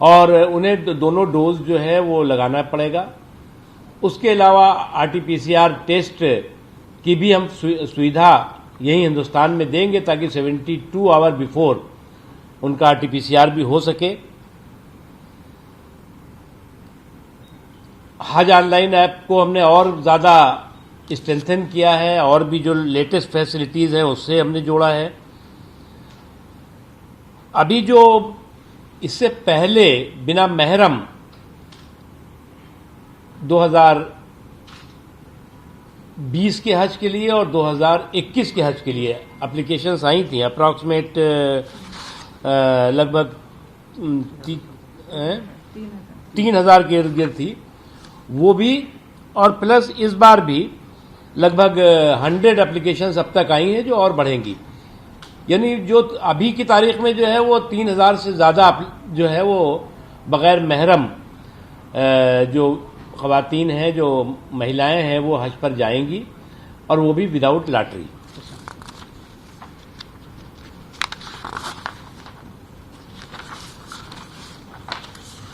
और उन्हें दोनों डोज जो है वो लगाना पड़ेगा। उसके अलावा आरटीपीसीआर टेस्ट की भी हम सुविधा यही हिंदुस्तान में देंगे ताकि 72 आवर बिफोर उनका आरटीपीसीआर भी हो सके। हज ऑनलाइन ऐप को हमने और ज़्यादा स्ट्रेंथन किया है और भी जो लेटेस्ट फैसिलिटीज़ हैं उससे हमने जोड़ा है। अभी जो इससे पहले बिना महरम 2020 के हज के लिए और 2021 के हज के लिए एप्लीकेशंस आई थी, अप्रॉक्सीमेट लगभग 3,000 के इर्द गिर्द थी वो भी, और प्लस इस बार भी लगभग 100 एप्लीकेशंस अब तक आई हैं जो और बढ़ेंगी। यानी जो अभी की तारीख में जो है वो 3,000 से ज़्यादा जो है वो बग़ैर महरम जो ख़वातीन हैं, जो महिलाएं हैं, वो हज पर जाएंगी और वो भी विदाउट लॉटरी।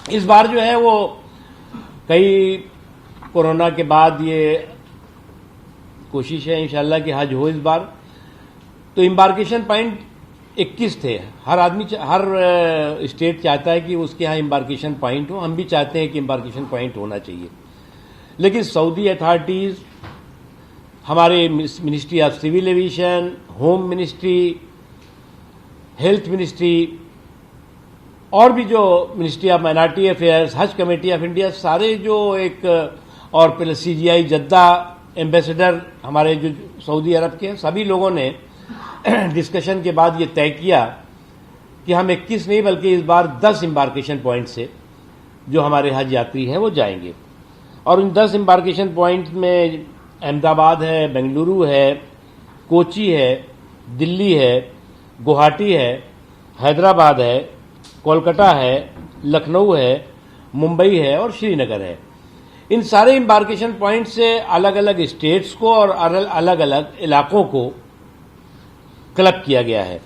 इस बार जो है वो कई कोरोना के बाद ये कोशिश है इंशाल्लाह कि हज हो इस बार। तो एम्बार्केशन पॉइंट 21 थे। हर आदमी, हर स्टेट चाहता है कि उसके यहाँ एम्बार्केशन पॉइंट हो। हम भी चाहते हैं कि एम्बार्केशन पॉइंट होना चाहिए, लेकिन सऊदी अथॉरिटीज़, हमारे ministry of civil aviation, home ministry, health ministry और भी जो ministry of minority affairs, Haj Committee of India, सारे जो एक, और फिर CGI जद्दा एम्बेसडर हमारे जो सऊदी अरब के हैं, सभी लोगों ने डिस्कशन के बाद ये तय किया कि हम 21 नहीं बल्कि इस बार 10 एम्बार्केशन पॉइंट से जो हमारे हज यात्री हैं वो जाएंगे। और उन 10 एम्बार्केशन पॉइंट में अहमदाबाद है, बेंगलुरु है, कोची है, दिल्ली है, गुवाहाटी है, हैदराबाद है, कोलकाता है, लखनऊ है, मुंबई है और श्रीनगर है। इन सारे एम्बार्केशन पॉइंट से अलग अलग स्टेट्स को और अलग अलग इलाकों को क्लब किया गया है।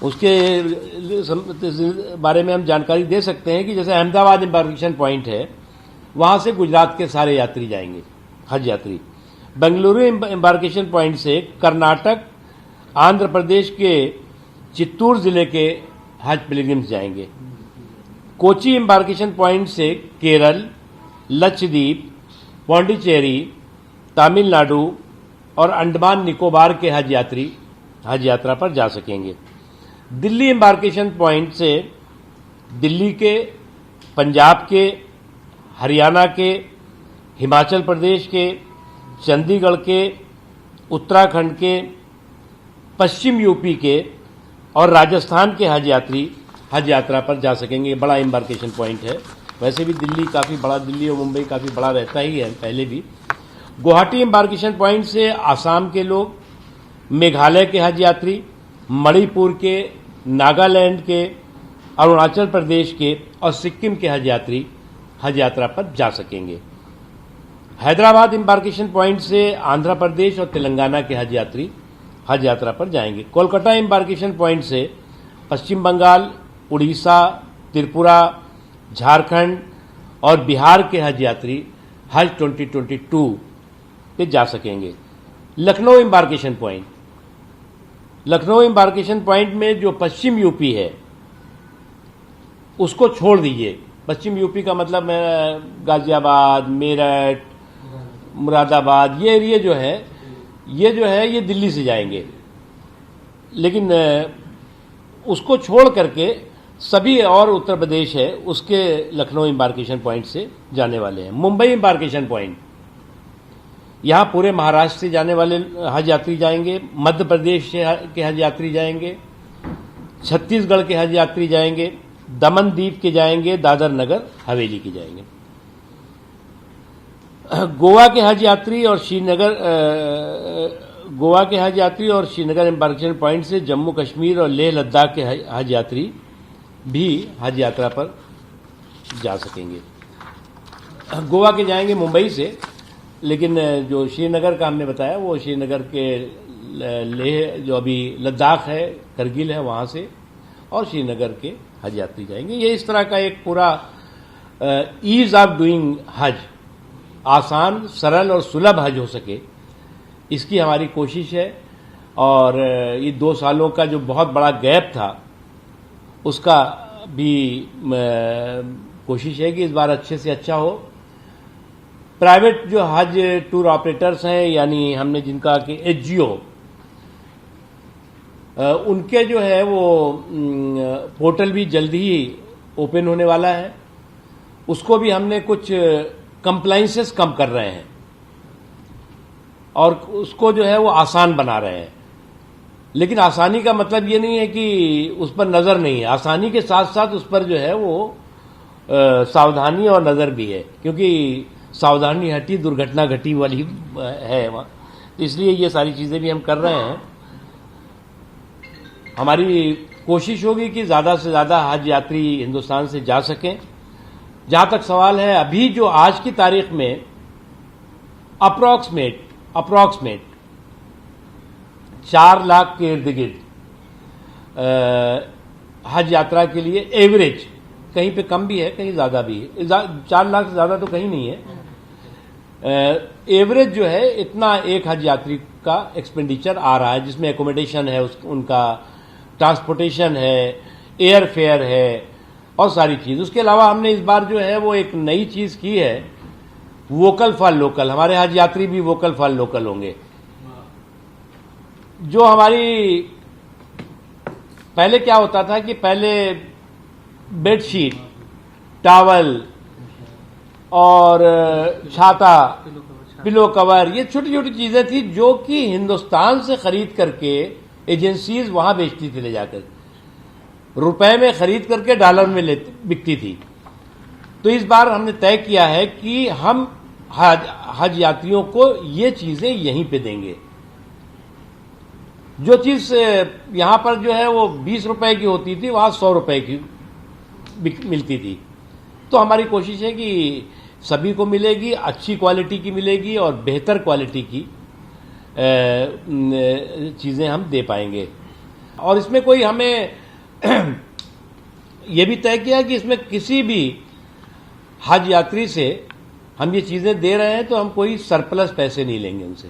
उसके बारे में हम जानकारी दे सकते हैं कि जैसे अहमदाबाद एम्बार्केशन पॉइंट है, वहां से गुजरात के सारे यात्री जाएंगे, हज यात्री। बेंगलुरु एम्बार्केशन पॉइंट से कर्नाटक, आंध्र प्रदेश के चित्तूर जिले के हज पिलग्रिम्स जाएंगे। कोची एम्बार्केशन पॉइंट से केरल, लक्षद्वीप, पौंडीचेरी, तमिलनाडु और अंडमान निकोबार के हज यात्री हज यात्रा पर जा सकेंगे। दिल्ली एम्बार्केशन पॉइंट से दिल्ली के, पंजाब के, हरियाणा के, हिमाचल प्रदेश के, चंडीगढ़ के, उत्तराखंड के, पश्चिम यूपी के और राजस्थान के हज यात्री हज यात्रा पर जा सकेंगे। बड़ा एम्बार्केशन पॉइंट है। वैसे भी दिल्ली काफ़ी बड़ा, दिल्ली और मुंबई काफ़ी बड़ा रहता ही है पहले भी। गुवाहाटी एम्बार्केशन पॉइंट से आसाम के लोग, मेघालय के हज यात्री, मणिपुर के, नागालैंड के, अरुणाचल प्रदेश के और सिक्किम के हज यात्री हज यात्रा पर जा सकेंगे। हैदराबाद एम्बार्केशन पॉइंट से आंध्र प्रदेश और तेलंगाना के हज यात्री हज यात्रा पर जाएंगे। कोलकाता एम्बार्केशन पॉइंट से पश्चिम बंगाल, उड़ीसा, त्रिपुरा, झारखंड और बिहार के हज यात्री हज 2022 पे जा सकेंगे। Lucknow embarkation point, Lucknow embarkation point में जो पश्चिम यूपी है उसको छोड़ दीजिए। पश्चिम यूपी का मतलब गाजियाबाद, मेरठ, मुरादाबाद, ये एरिया जो है ये दिल्ली से जाएंगे, लेकिन उसको छोड़ करके सभी और उत्तर प्रदेश है उसके लखनऊ एम्बार्केशन पॉइंट से जाने वाले हैं। मुंबई एम्बार्केशन पॉइंट, यहाँ पूरे महाराष्ट्र से जाने वाले हज यात्री जाएंगे, मध्य प्रदेश के हज यात्री जाएंगे, छत्तीसगढ़ के हज यात्री जाएंगे, दमन दीव के जाएंगे, दादर नगर हवेली के जाएंगे। गोवा के हज यात्री और श्रीनगर एम्बार्केशन पॉइंट से जम्मू कश्मीर और लेह लद्दाख के हज यात्री भी हज यात्रा पर जा सकेंगे। गोवा के जाएंगे मुंबई से, लेकिन जो श्रीनगर का हमने बताया वो श्रीनगर के लेह, जो अभी लद्दाख है, करगिल है, वहाँ से और श्रीनगर के हज यात्री जाएंगे। ये इस तरह का एक पूरा ईज ऑफ डूइंग हज, आसान, सरल और सुलभ हज हो सके, इसकी हमारी कोशिश है। और ये 2 सालों का जो बहुत बड़ा गैप था उसका भी कोशिश है कि इस बार अच्छे से अच्छा हो। प्राइवेट जो हज टूर ऑपरेटर्स हैं, यानी हमने जिनका कि एचजीओ, उनके जो है वो पोर्टल भी जल्दी ही ओपन होने वाला है। उसको भी हमने कुछ कंप्लाइंसेस कम कर रहे हैं और उसको जो है वो आसान बना रहे हैं। लेकिन आसानी का मतलब ये नहीं है कि उस पर नजर नहीं है, आसानी के साथ साथ उस पर जो है वो सावधानी और नजर भी है, क्योंकि सावधानी हटी दुर्घटना घटी वाली है वहाँ। तो इसलिए ये सारी चीजें भी हम कर रहे हैं। हमारी कोशिश होगी कि ज्यादा से ज्यादा हज यात्री हिंदुस्तान से जा सकें। जहां तक सवाल है, अभी जो आज की तारीख में अप्रॉक्सीमेट 4 लाख के इर्द गिर्द हज यात्रा के लिए एवरेज, कहीं पे कम भी है कहीं ज्यादा भी है, 4 लाख से ज्यादा तो कहीं नहीं है, एवरेज जो है इतना एक हज यात्री का एक्सपेंडिचर आ रहा है, जिसमें एकोमोडेशन है, उनका ट्रांसपोर्टेशन है, एयर फेयर है और सारी चीज। उसके अलावा हमने इस बार जो है वो एक नई चीज की है, वोकल फॉर लोकल। हमारे हज यात्री भी वोकल फॉर लोकल होंगे। जो हमारी पहले क्या होता था कि पहले बेडशीट, टॉवल और छाता, पिलो कवर, ये छोटी छोटी चीजें थी जो कि हिंदुस्तान से खरीद करके एजेंसीज वहां बेचती थी, ले जाकर रुपए में खरीद करके डॉलर में बिकती थी। तो इस बार हमने तय किया है कि हम हज यात्रियों को ये चीजें यहीं पे देंगे। जो चीज यहां पर जो है वो 20 रुपए की होती थी, वहां 100 रुपए की मिलती थी। तो हमारी कोशिश है कि सभी को मिलेगी, अच्छी क्वालिटी की मिलेगी और बेहतर क्वालिटी की चीजें हम दे पाएंगे। और इसमें कोई हमें यह भी तय किया कि इसमें किसी भी हज यात्री से हम ये चीजें दे रहे हैं तो हम कोई सरप्लस पैसे नहीं लेंगे उनसे।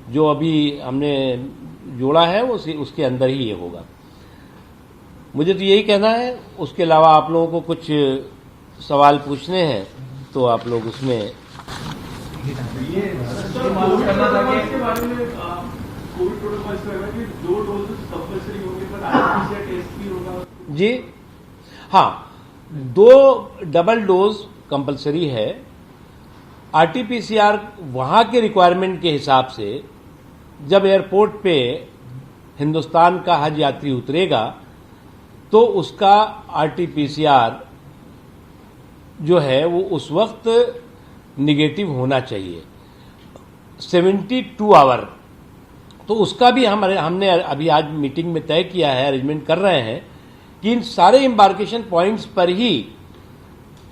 जो अभी हमने जोड़ा है वो उसके अंदर ही ये होगा। मुझे तो यही कहना है। उसके अलावा आप लोगों को कुछ सवाल पूछने हैं तो आप लोग उसमें ये मालूम करना था कि बारे में कोविड प्रोटोकॉल कि 2 डोजेस कंपल्सरी होंगे पर आरटीपीसीआर टेस्ट भी होगा। जी हाँ, 2 डबल डोज कंपल्सरी है। आरटीपीसीआर वहां के रिक्वायरमेंट के हिसाब से जब एयरपोर्ट पे हिंदुस्तान का हज यात्री उतरेगा तो उसका आरटीपीसीआर जो है वो उस वक्त निगेटिव होना चाहिए 72 आवर। तो उसका भी हमने अभी आज मीटिंग में तय किया है, अरेंजमेंट कर रहे हैं कि इन सारे एम्बार्केशन पॉइंट्स पर ही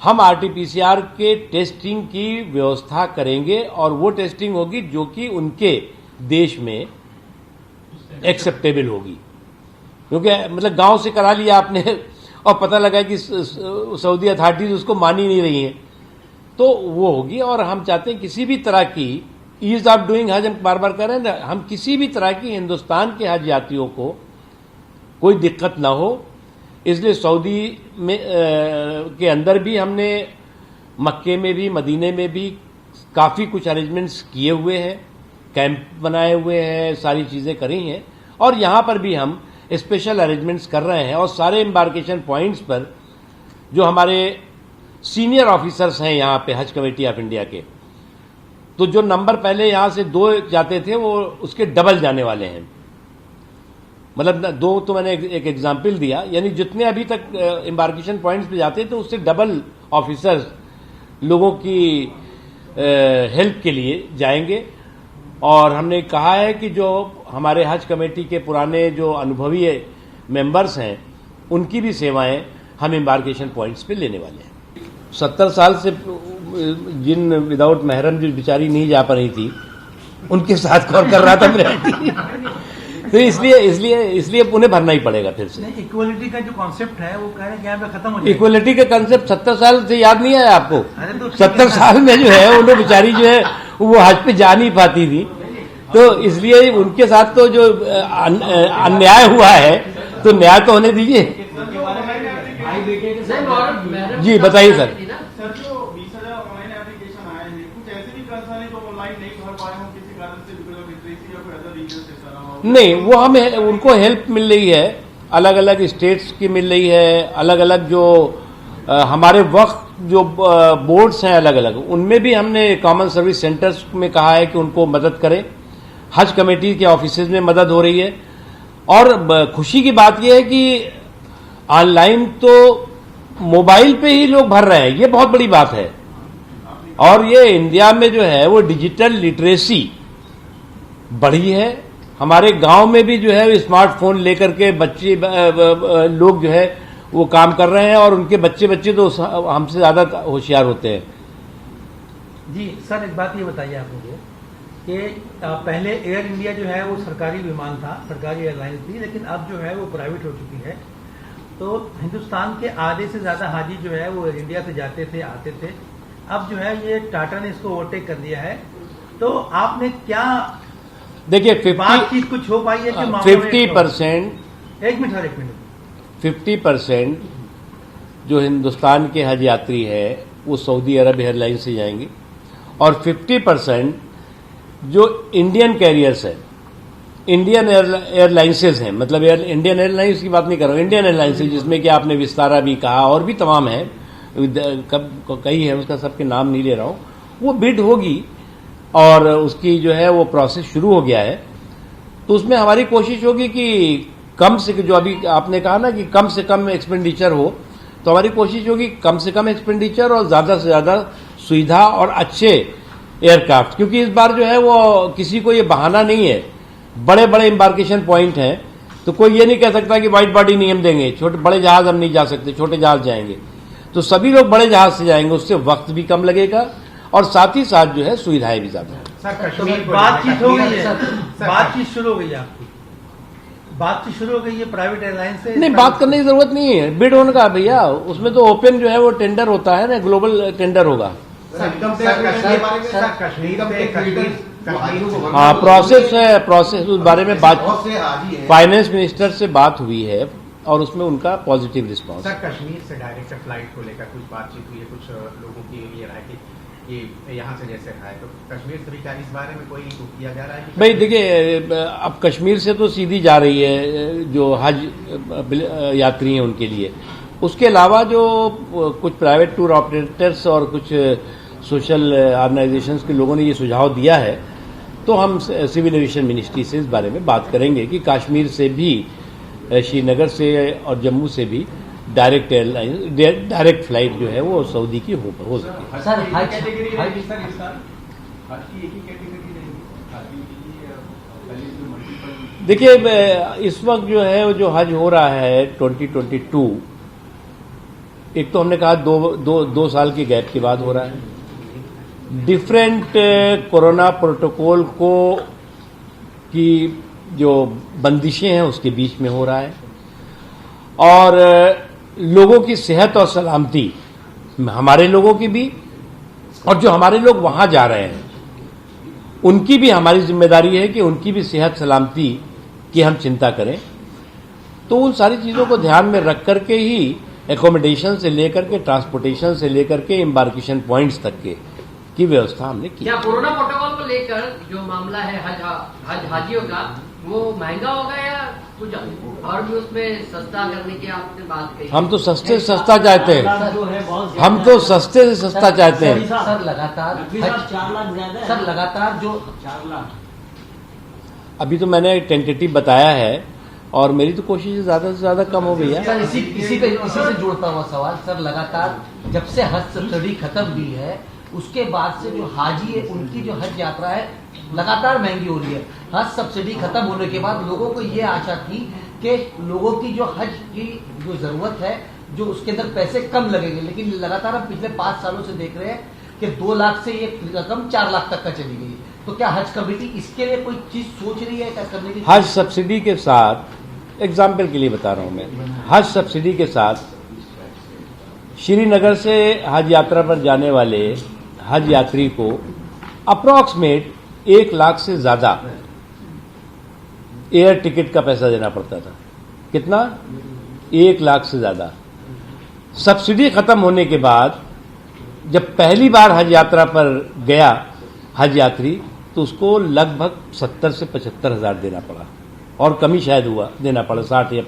हम आरटीपीसीआर के टेस्टिंग की व्यवस्था करेंगे और वो टेस्टिंग होगी जो कि उनके देश में एक्सेप्टेबल होगी। क्योंकि मतलब गांव से करा लिया आपने और पता लगा कि सऊदी अथॉरिटीज उसको मान ही नहीं रही हैं, तो वो होगी। और हम चाहते हैं किसी भी तरह की ईज ऑफ डूइंग हज, हम बार बार कह रहे हैं ना, हम किसी भी तरह की हिंदुस्तान के हज यात्रियों को कोई दिक्कत ना हो, इसलिए सऊदी में के अंदर भी हमने मक्के में भी मदीने में भी काफ़ी कुछ अरेंजमेंट्स किए हुए हैं, कैंप बनाए हुए हैं, सारी चीज़ें करी हैं। और यहाँ पर भी हम स्पेशल अरेंजमेंट्स कर रहे हैं। और सारे एम्बार्केशन पॉइंट्स पर जो हमारे सीनियर ऑफिसर्स हैं यहाँ पे हज कमेटी ऑफ इंडिया के, तो जो नंबर पहले यहाँ से 2 जाते थे वो उसके डबल जाने वाले हैं। मतलब 2 तो मैंने एक एग्जाम्पल दिया, यानी जितने अभी तक एम्बार्केशन पॉइंट्स पे जाते थे उससे डबल ऑफिसर्स लोगों की हेल्प के लिए जाएंगे। और हमने कहा है कि जो हमारे हज कमेटी के पुराने जो अनुभवी मेंबर्स हैं उनकी भी सेवाएं हम एम्बार्केशन पॉइंट्स पे लेने वाले हैं। 70 साल से जिन विदाउट महरम जो बेचारी नहीं जा पा रही थी उनके साथ कॉल कर रहा था मेरा तो इसलिए उन्हें भरना ही पड़ेगा फिर से। इक्वलिटी का जो कॉन्सेप्ट है वो कह रहे हैं कि यहाँ पे खत्म हो जाएगा। इक्वलिटी का कंसेप्ट 70 साल से याद नहीं आया आपको? अरे तो 70 साल में जो है उन्हें बेचारी जो है वो हज पे जा नहीं पाती थी, तो इसलिए उनके साथ तो जो अन्याय हुआ है तो न्याय तो होने दीजिए। जी बताइए सर। सर जो 20,000 ऑनलाइन एप्लीकेशन आए हैं, कुछ ऐसे भी कंसर्न है जो ऑनलाइन नहीं भर पाए हों किसी कारण से, बिकॉज ऑफ लिटरेसी या कोई अदर रीजन से सर? नहीं, वो हमें उनको हेल्प मिल रही है, अलग अलग स्टेट्स की मिल रही है, अलग अलग जो हमारे वक्त जो बोर्ड्स हैं अलग अलग, उनमें भी हमने कॉमन सर्विस सेंटर्स में कहा है कि उनको मदद करें। हज कमेटी के ऑफिसेज में मदद हो रही है। और खुशी की बात यह है कि ऑनलाइन तो मोबाइल पे ही लोग भर रहे हैं, ये बहुत बड़ी बात है। और ये इंडिया में जो है वो डिजिटल लिटरेसी बढ़ी है। हमारे गांव में भी जो है स्मार्टफोन लेकर के बच्चे लोग जो है वो काम कर रहे हैं, और उनके बच्चे तो हमसे ज्यादा होशियार होते हैं। जी सर, एक बात ये बताइए आप मुझे कि पहले एयर इंडिया जो है वो सरकारी विमान था, सरकारी एयरलाइन थी, लेकिन अब जो है वो प्राइवेट हो चुकी है। तो हिंदुस्तान के आधे से ज्यादा हाजी जो है वो एयर इंडिया से जाते थे, आते थे। अब जो है ये टाटा ने इसको ओवरटेक कर दिया है। तो आपने क्या देखिए बातचीत कुछ हो पाई है कि 50% एक मिनट 50% जो हिंदुस्तान के हज यात्री है वो सऊदी अरब एयरलाइन से जाएंगे, और 50% जो इंडियन कैरियर्स है, इंडियन एयरलाइंसेज हैं, मतलब इंडियन एयरलाइंस की बात नहीं कर रहा हूं, इंडियन एयरलाइंसेज जिसमें कि आपने विस्तारा भी कहा और भी तमाम है, कई है, उसका सबके नाम नहीं ले रहा हूं, वो बिड होगी और उसकी जो है वो प्रोसेस शुरू हो गया है। तो उसमें हमारी कोशिश होगी कि कम से, जो अभी आपने कहा ना कि कम से कम एक्सपेंडिचर हो, तो हमारी कोशिश होगी कम से कम एक्सपेंडिचर और ज्यादा से ज्यादा सुविधा और अच्छे एयरक्राफ्ट, क्योंकि इस बार जो है वो किसी को ये बहाना नहीं है। बड़े बड़े एम्बार्केशन पॉइंट हैं, तो कोई ये नहीं कह सकता कि वाइट बॉडी नहीं हम देंगे, छोटे बड़े जहाज हम नहीं जा सकते, छोटे जहाज जाएंगे। तो सभी लोग बड़े जहाज से जाएंगे, उससे वक्त भी कम लगेगा और साथ ही साथ जो है सुविधाएं भी ज्यादा है। बातचीत हो गई है, बातचीत शुरू हो गई है आपकी, बातचीत शुरू हो गई है प्राइवेट एयरलाइन से? नहीं, बात करने की जरूरत नहीं है, बिड होने का भैया, उसमें तो ओपन जो है वो टेंडर होता है ना, ग्लोबल टेंडर होगा। हाँ, प्रोसेस है, प्रोसेस उस बारे में बात फाइनेंस मिनिस्टर से बात हुई है और उसमें उनका पॉजिटिव रिस्पांस। सर, कश्मीर से डायरेक्ट फ्लाइट को लेकर कुछ बातचीत हुई है, कुछ लोगों की ये राय कि यहाँ से जैसे है, तो कश्मीर से भी क्या इस बारे में कोई किया जा रहा है? भाई देखिए, अब कश्मीर से तो सीधी जा रही है जो हज यात्री हैं उनके लिए, उसके अलावा जो कुछ प्राइवेट टूर ऑपरेटर्स और कुछ सोशल ऑर्गेनाइजेशंस के लोगों ने ये सुझाव दिया है, तो हम सिविल एविएशन मिनिस्ट्री से इस बारे में बात करेंगे कि कश्मीर से भी, श्रीनगर से और जम्मू से भी डायरेक्ट एयरलाइन, डायरेक्ट फ्लाइट जो है वो सऊदी की हो सकती है। सर, हज देखिए, इस वक्त जो है जो हज हो रहा है 2022, एक तो हमने कहा दो साल के गैप के बाद हो रहा है। डिफरेंट कोरोना प्रोटोकॉल को की जो बंदिशें हैं उसके बीच में हो रहा है, और लोगों की सेहत और सलामती, हमारे लोगों की भी और जो हमारे लोग वहां जा रहे हैं उनकी भी हमारी जिम्मेदारी है कि उनकी भी सेहत सलामती की हम चिंता करें। तो उन सारी चीजों को ध्यान में रख करके ही एकोमोडेशन से लेकर के, ट्रांसपोर्टेशन से लेकर के, एम्बार्केशन पॉइंट्स तक के की व्यवस्था हमने की। क्या कोरोना प्रोटोकॉल को लेकर जो मामला है हज हाजियों का, वो महंगा होगा या कुछ और भी उसमें सस्ता करने की आपने बात कही? हम तो सस्ते से सस्ता चाहते हैं, हम तो सस्ते से सस्ता चाहते हैं। सर लगातार 4 लाख ज्यादा, सर लगातार जो 4 लाख, अभी तो मैंने टेंटेटिव बताया है और मेरी तो कोशिश है ज्यादा से ज्यादा कम हो गई है। सर, इसी से जुड़ता हुआ सवाल, सर लगातार जब से हज सब्सिडी खत्म हुई है उसके बाद से जो हाजी है उनकी जो हज यात्रा है लगातार महंगी हो रही है। हज सब्सिडी खत्म होने के बाद लोगों को ये आशा थी कि लोगों की जो हज की जो जरूरत है, जो उसके अंदर पैसे कम लगेंगे, लेकिन लगातार हम पिछले 5 सालों से देख रहे हैं कि 2 लाख से ये रकम 4 लाख तक का चली गई। तो क्या हज कमेटी इसके लिए कोई चीज सोच रही है क्या करने की? हज सब्सिडी के साथ, एग्जाम्पल के लिए बता रहा हूं मैं, हज सब्सिडी के साथ श्रीनगर से हज यात्रा पर जाने वाले हज यात्री को अप्रॉक्सीमेट 1 लाख से ज्यादा एयर टिकट का पैसा देना पड़ता था। कितना? 1 लाख से ज्यादा। सब्सिडी खत्म होने के बाद जब पहली बार हज यात्रा पर गया हज यात्री, तो उसको लगभग 70 से 75 हजार देना पड़ा, और कमी शायद हुआ, देना पड़ा 60 या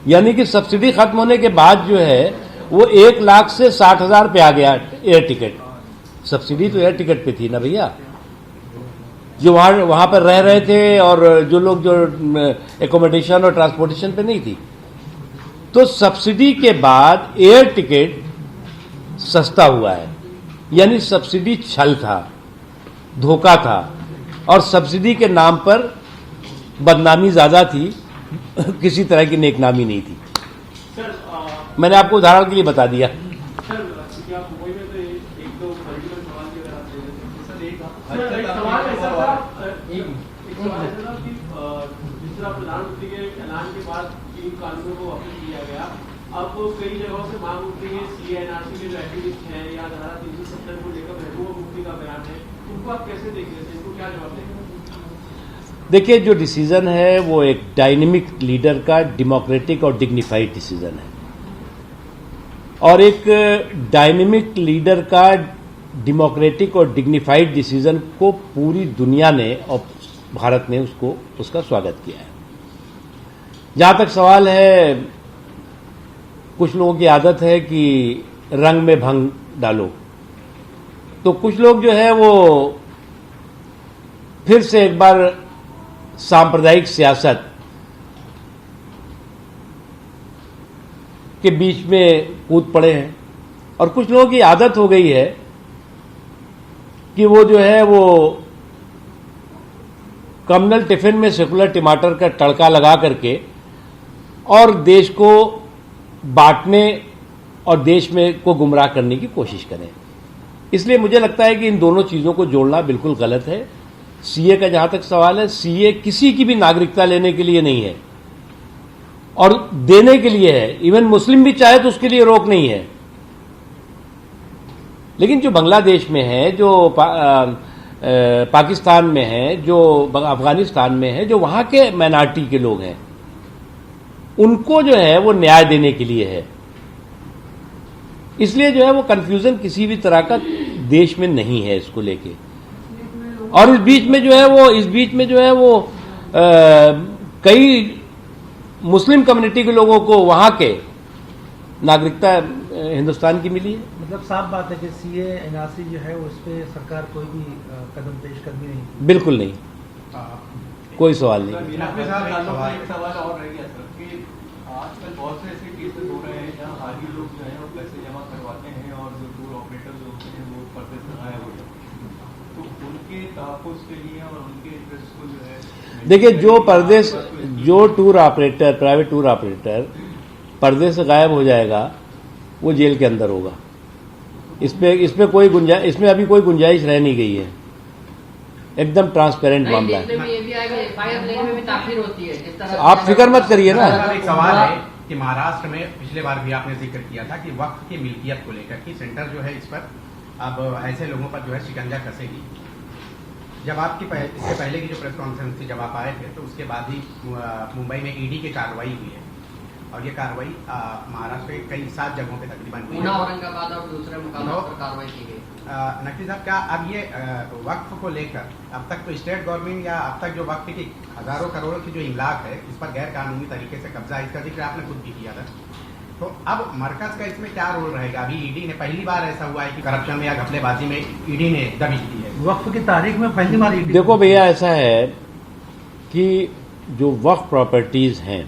यानी कि सब्सिडी खत्म होने के बाद जो है वो 1 लाख से 60 हजार पे आ गया एयर टिकट। सब्सिडी तो एयर टिकट पे थी ना भैया, जो वहां पर रह रहे थे और जो लोग जो एकोमोडेशन और ट्रांसपोर्टेशन पे नहीं थी। तो सब्सिडी के बाद एयर टिकट सस्ता हुआ है, यानी सब्सिडी छल था, धोखा था, और सब्सिडी के नाम पर बदनामी ज्यादा थी, किसी तरह की नेकनामी नहीं थी। सर मैंने आपको उदाहरण के लिए बता दिया। सर क्या मुंबई में तो एक दो पर्टिकुलर सवाल के अगर आप दे देते हैं। सर एक सवाल ऐसा था, एक सवाल ऐसा था कि जिस तरह प्रधानमंत्री के ऐलान के बाद 3 कानूनों को वापस किया गया, अब कई जगहों से मांग उठती है CNRC के जो एक्टिविस्ट हैं या धारा 370 को लेकर महबूबा मुफ्ती का बयान है, उनको आप कैसे देख रहे थे, इनको क्या जवाब देंगे? देखिए, जो डिसीजन है वो एक डायनेमिक लीडर का डेमोक्रेटिक और डिग्निफाइड डिसीजन है, और एक डायनेमिक लीडर का डेमोक्रेटिक और डिग्निफाइड डिसीजन को पूरी दुनिया ने और भारत ने उसका स्वागत किया है। जहां तक सवाल है, कुछ लोगों की आदत है कि रंग में भंग डालो, तो कुछ लोग जो है वो फिर से एक बार सांप्रदायिक सियासत के बीच में कूद पड़े हैं, और कुछ लोगों की आदत हो गई है कि वो जो है वो कम्युनल टिफिन में सेकुलर टमाटर का तड़का लगा करके और देश को बांटने और देश में को गुमराह करने की कोशिश करें। इसलिए मुझे लगता है कि इन दोनों चीजों को जोड़ना बिल्कुल गलत है। सीए का जहां तक सवाल है, सीए किसी की भी नागरिकता लेने के लिए नहीं है और देने के लिए है। इवन मुस्लिम भी चाहे तो उसके लिए रोक नहीं है। लेकिन जो बांग्लादेश में है, जो पाकिस्तान में है, जो अफगानिस्तान में है, जो वहां के माइनॉरिटी के लोग हैं, उनको जो है वो न्याय देने के लिए है। इसलिए जो है वो कंफ्यूजन किसी भी तरह का देश में नहीं है इसको लेके। और इस बीच में जो है वो कई मुस्लिम कम्युनिटी के लोगों को वहां के नागरिकता हिंदुस्तान की मिली है। मतलब साफ बात है कि सीए एनआरसी जो है उस पर सरकार कोई भी कदम पेश कर भी नहीं। बिल्कुल नहीं, कोई सवाल नहीं। एक सवाल और रह गया सर कि आजकल बहुत से ऐसे केसेस हो रहे हैं जहाँ हाजी लोग जो है वो पैसे जमा करवाते हैं और जो टूर ऑपरेटर जो होते हैं वो पर्दे से गायब हो जाते हैं, तो उनके तहफ़्फ़ुज़ के लिए और उनके इंटरेस्ट को जो है, देखिए, जो tour operator, private tour operator पर्दे से गायब हो जाएगा वो जेल के अंदर होगा। इसमें कोई गुंजाइश, इसमें अभी कोई गुंजाइश रह नहीं गई है। एकदम ट्रांसपेरेंट मामला है। ये भी आएगा, एफआईआर लेने में भी ताखिर होती है जिस तरह। आप फिक्र मत करिए ना। एक सवाल है कि महाराष्ट्र में पिछले बार भी आपने जिक्र किया था कि वक्फ की मिल्कियत को लेकर कि सेंटर जो है इस पर अब ऐसे लोगों पर जो है शिकंजा कसेगी। जब आपकी इससे पहले की जो प्रेस कॉन्फ्रेंस थी, जब आप आए थे, तो उसके बाद ही मुंबई में ईडी की कार्रवाई हुई है और ये कार्रवाई महाराष्ट्र के कई 7 जगहों पे तकरीबन हुई है। औरंगाबाद और दूसरे मुकामों पर कार्रवाई की गई। नकवी साहब, क्या अब ये वक्फ को लेकर अब तक तो स्टेट गवर्नमेंट या अब तक जो वक्फ की हजारों करोड़ों की जो इमलाक है, इस पर गैर कानूनी तरीके से कब्जा, इसका जिक्र आपने खुद भी किया था, तो अब मरकज का इसमें क्या रोल रहेगा? अभी ईडी ने पहली बार ऐसा हुआ है कि करप्शन में या घपलेबाजी में ईडी ने दबिश दी है। वक्फ की तारीख में पहली बार ईडी। देखो भैया, ऐसा है कि जो वक्फ प्रॉपर्टीज हैं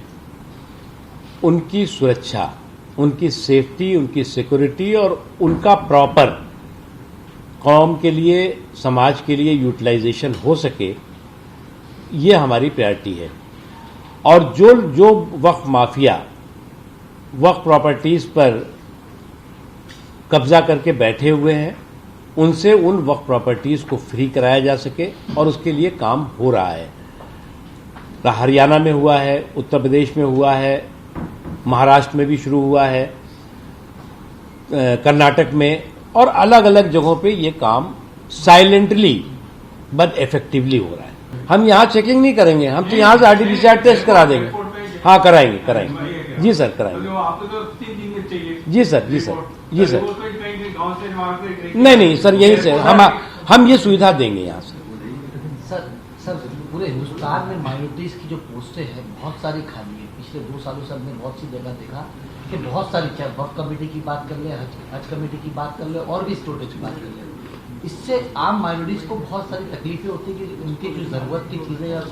उनकी सुरक्षा, उनकी सेफ्टी, उनकी सिक्योरिटी और उनका प्रॉपर कौम के लिए, समाज के लिए यूटिलाइजेशन हो सके, ये हमारी प्रायोरिटी है। और जो वक्फ माफिया वक्फ प्रॉपर्टीज पर कब्जा करके बैठे हुए हैं उनसे उन वक्फ प्रॉपर्टीज को फ्री कराया जा सके, और उसके लिए काम हो रहा है। हरियाणा में हुआ है, उत्तर प्रदेश में हुआ है, महाराष्ट्र में भी शुरू हुआ है, कर्नाटक में, और अलग अलग जगहों पे ये काम साइलेंटली बट इफेक्टिवली हो रहा है। हम यहाँ चेकिंग नहीं करेंगे, हम तो यहाँ से आरटीपीसीआर टेस्ट करा देंगे। हाँ, कराएंगे जी सर, कराएंगे। आपको तो 3 दिन चाहिए। जी सर, जी सर, जी सर। गाँव से वहाँ से नहीं सर, यहीं से हम ये सुविधा देंगे यहाँ से। सर पूरे हिंदुस्तान में माइनॉरिटीज की जो पोस्टें हैं बहुत सारी खाली है। पिछले 2 सालों से हमने बहुत सी जगह देखा कि बहुत सारी, चाहे वक्फ कमेटी की बात कर ले, हज कमेटी की बात कर ले, और भी स्टोरेज की बात कर ले, इससे आम माइनॉरिटीज को बहुत सारी तकलीफें होती है कि उनकी जो जरूरत की चीजें या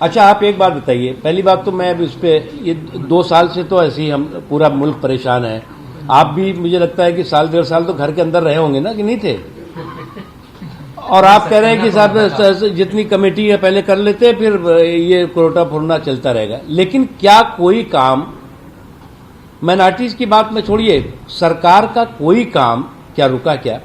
अच्छा, आप एक बात बताइए। पहली बात तो मैं अब इस पे, ये 2 साल से तो ऐसे ही हम पूरा मुल्क परेशान है। आप भी, मुझे लगता है कि 1.5 साल तो घर के अंदर रहे होंगे ना, कि नहीं थे? और आप कह रहे हैं कि साहब जितनी कमेटी है पहले कर लेते, फिर ये कोरोटा फुरना चलता रहेगा। लेकिन क्या कोई काम, माइनॉरिटीज की बात में छोड़िए, सरकार का कोई काम क्या रुका क्या?